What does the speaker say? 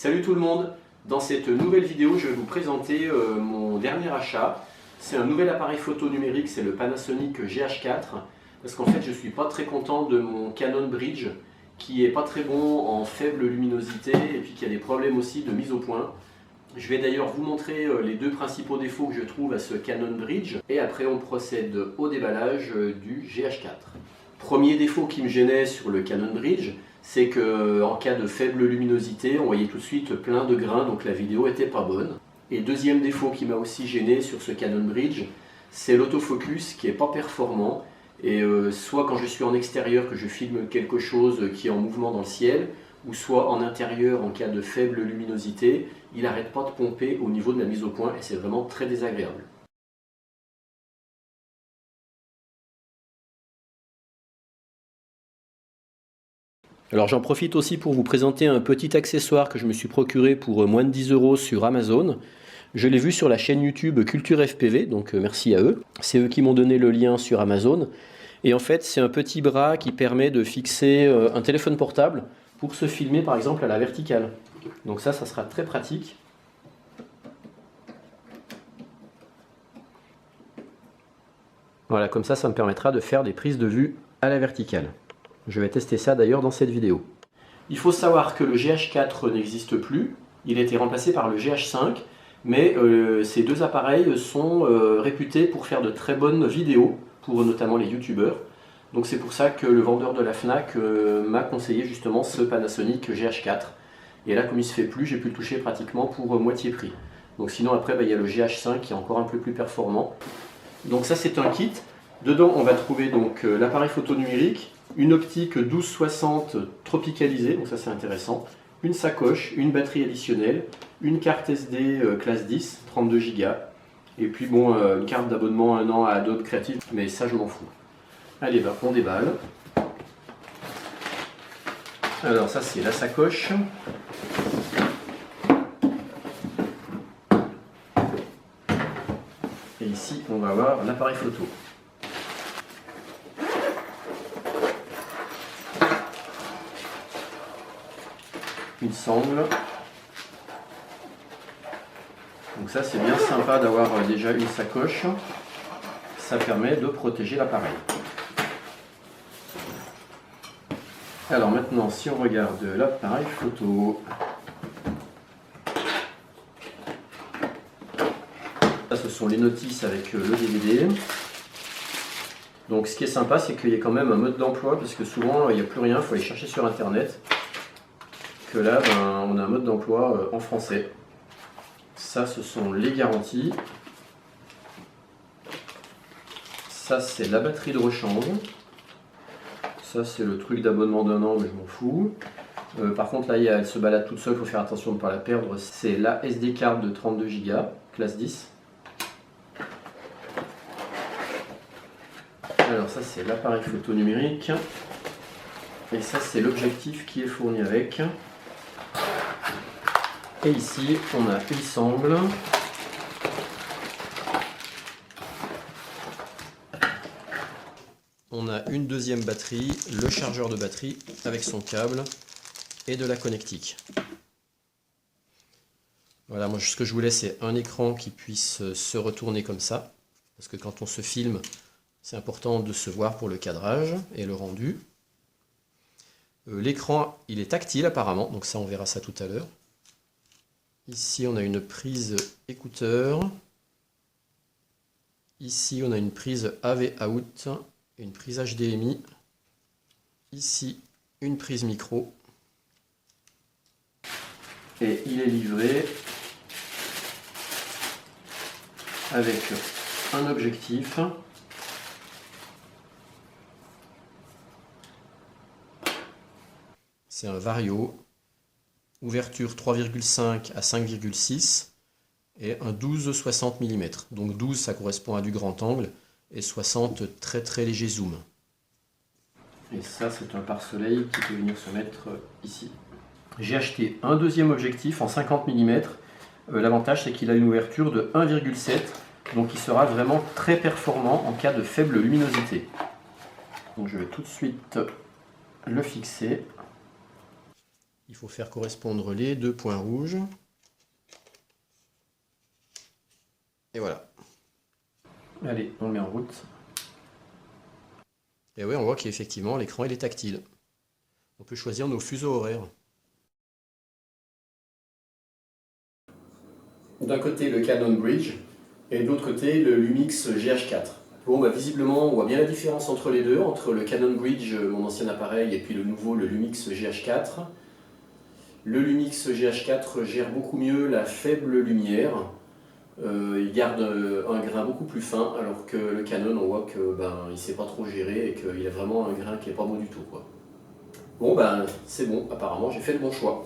Salut tout le monde! Dans cette nouvelle vidéo, je vais vous présenter mon dernier achat. C'est un nouvel appareil photo numérique, c'est le Panasonic GH4. Parce qu'en fait, je ne suis pas très content de mon Canon Bridge, qui est pas très bon en faible luminosité et puis qui a des problèmes aussi de mise au point. Je vais d'ailleurs vous montrer les deux principaux défauts que je trouve à ce Canon Bridge. Et après, on procède au déballage du GH4. Premier défaut qui me gênait sur le Canon Bridge, c'est qu'en cas de faible luminosité, on voyait tout de suite plein de grains, donc la vidéo était pas bonne. Et deuxième défaut qui m'a aussi gêné sur ce Canon Bridge, c'est l'autofocus qui est pas performant. Et soit quand je suis en extérieur que je filme quelque chose qui est en mouvement dans le ciel, ou soit en intérieur en cas de faible luminosité, il n'arrête pas de pomper au niveau de la mise au point et c'est vraiment très désagréable. Alors j'en profite aussi pour vous présenter un petit accessoire que je me suis procuré pour moins de 10 € sur Amazon. Je l'ai vu sur la chaîne YouTube Culture FPV, donc merci à eux. C'est eux qui m'ont donné le lien sur Amazon. Et en fait, c'est un petit bras qui permet de fixer un téléphone portable pour se filmer par exemple à la verticale. Donc ça sera très pratique. Voilà, comme ça me permettra de faire des prises de vue à la verticale. Je vais tester ça d'ailleurs dans cette vidéo. Il faut savoir que le GH4 n'existe plus, il a été remplacé par le GH5, mais ces deux appareils sont réputés pour faire de très bonnes vidéos, pour notamment les youtubeurs. Donc c'est pour ça que le vendeur de la FNAC m'a conseillé justement ce Panasonic GH4. Et là, comme il ne se fait plus, j'ai pu le toucher pratiquement pour moitié prix. Donc sinon après, il y a le GH5 qui est encore un peu plus performant. Donc ça c'est un kit. Dedans on va trouver donc l'appareil photo numérique, une optique 12-60 tropicalisée, donc ça c'est intéressant, une sacoche, une batterie additionnelle, une carte SD classe 10, 32 Go, et puis bon, une carte d'abonnement 1 an à Adobe Creative, mais ça je m'en fous. Allez, on déballe. Alors ça c'est la sacoche. Et ici on va avoir l'appareil photo. Une sangle. Donc ça c'est bien sympa d'avoir déjà une sacoche. Ça permet de protéger l'appareil. Alors maintenant si on regarde l'appareil photo. Ça ce sont les notices avec le DVD. Donc ce qui est sympa c'est qu'il y a quand même un mode d'emploi parce que souvent il n'y a plus rien, il faut aller chercher sur internet. Que là on a un mode d'emploi en français. Ça ce sont les garanties. Ça c'est la batterie de rechange. Ça c'est le truc d'abonnement d'1 an mais je m'en fous. Par contre là elle se balade toute seule, il faut faire attention de ne pas la perdre. C'est la SD card de 32 Go, classe 10. Alors ça c'est l'appareil photo numérique. Et ça c'est l'objectif qui est fourni avec. Et ici, on a une sangle. On a une deuxième batterie, le chargeur de batterie avec son câble et de la connectique. Voilà, moi ce que je voulais c'est un écran qui puisse se retourner comme ça. Parce que quand on se filme, c'est important de se voir pour le cadrage et le rendu. L'écran, il est tactile apparemment, donc ça on verra ça tout à l'heure. Ici, on a une prise écouteur. Ici, on a une prise AV out, une prise HDMI. Ici, une prise micro. Et il est livré avec un objectif. C'est un Vario. Ouverture 3,5 à 5,6 et un 12-60 mm. Donc 12 ça correspond à du grand angle et 60 très très léger zoom. Et ça c'est un pare-soleil qui peut venir se mettre ici. J'ai acheté un deuxième objectif en 50 mm. L'avantage c'est qu'il a une ouverture de 1,7, donc il sera vraiment très performant en cas de faible luminosité. Donc je vais tout de suite le fixer. Il Il faut faire correspondre les deux points rouges. Et voilà. Allez, on le met en route. Et oui, on voit qu'effectivement l'écran il est tactile. On peut choisir nos fuseaux horaires. D'un côté le Canon Bridge et de l'autre côté le Lumix GH4. Bon, bah, visiblement on voit bien la différence entre les deux, entre le Canon Bridge, mon ancien appareil, et puis le nouveau, le Lumix GH4. Le Lumix GH4 gère beaucoup mieux la faible lumière. Il garde un grain beaucoup plus fin, alors que le Canon, on voit que il ne sait pas trop gérer et qu'il a vraiment un grain qui n'est pas beau du tout, quoi. Bon, c'est bon, apparemment j'ai fait le bon choix.